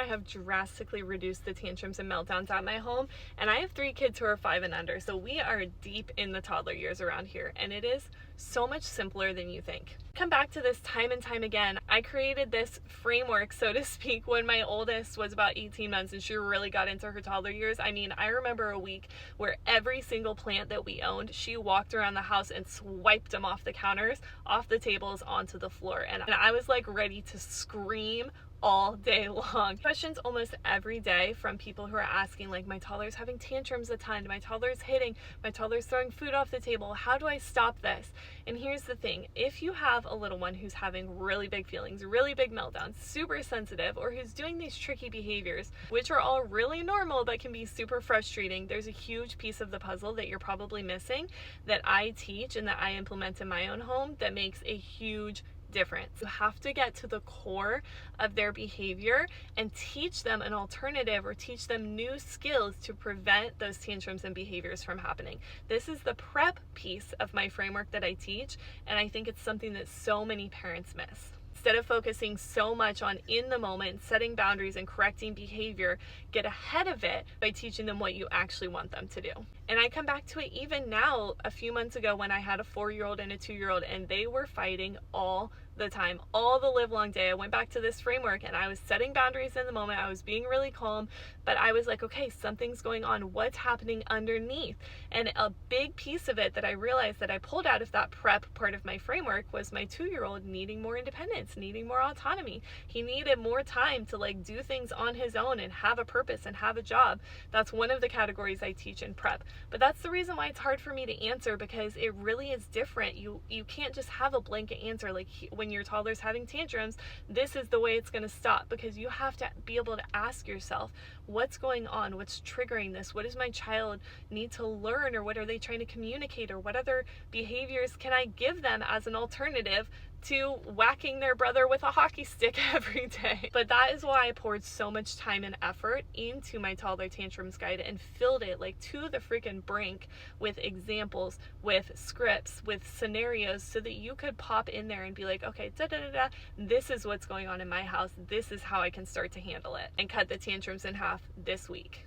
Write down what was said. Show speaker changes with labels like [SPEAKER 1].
[SPEAKER 1] I have drastically reduced the tantrums and meltdowns at my home, and I have 3 kids who are 5 and under, so we are deep in the toddler years around here, and it is so much simpler than you think. Come back to this time and time again. I created this framework, so to speak, when my oldest was about 18 months and she really got into her toddler years. I mean, I remember a week where every single plant that we owned, she walked around the house and swiped them off the counters, off the tables, onto the floor. And I was like ready to scream all day long. Questions almost every day from people who are asking, like, my toddler's having tantrums a ton, my toddler's hitting, my toddler's throwing food off the table, how do I stop this? And here's the thing, if you have a little one who's having really big feelings, really big meltdowns, super sensitive, or who's doing these tricky behaviors, which are all really normal but can be super frustrating, there's a huge piece of the puzzle that you're probably missing that I teach and that I implement in my own home that makes a huge difference. You have to get to the core of their behavior and teach them an alternative or teach them new skills to prevent those tantrums and behaviors from happening. This is the prep piece of my framework that I teach, and I think it's something that so many parents miss. Instead of focusing so much on in the moment, setting boundaries and correcting behavior, get ahead of it by teaching them what you actually want them to do. And I come back to it even now, a few months ago when I had a 4-year-old and a 2-year-old, and they were fighting all the time, all the live long day. I went back to this framework and I was setting boundaries in the moment. I was being really calm, but I was like, okay, something's going on. What's happening underneath? And a big piece of it that I realized that I pulled out of that prep part of my framework was my 2-year-old needing more independence, needing more autonomy. He needed more time to like do things on his own and have a purpose and have a job. That's one of the categories I teach in prep. But that's the reason why it's hard for me to answer, because it really is different. You can't just have a blanket answer like when your toddler's having tantrums, this is the way it's going to stop, because you have to be able to ask yourself, what's going on? What's triggering this? What does my child need to learn, or what are they trying to communicate, or what other behaviors can I give them as an alternative to whacking their brother with a hockey stick every day? But that is why I poured so much time and effort into my toddler tantrums guide and filled it like to the freaking brink with examples, with scripts, with scenarios, so that you could pop in there and be like, okay, this is what's going on in my house. This is how I can start to handle it and cut the tantrums in half this week.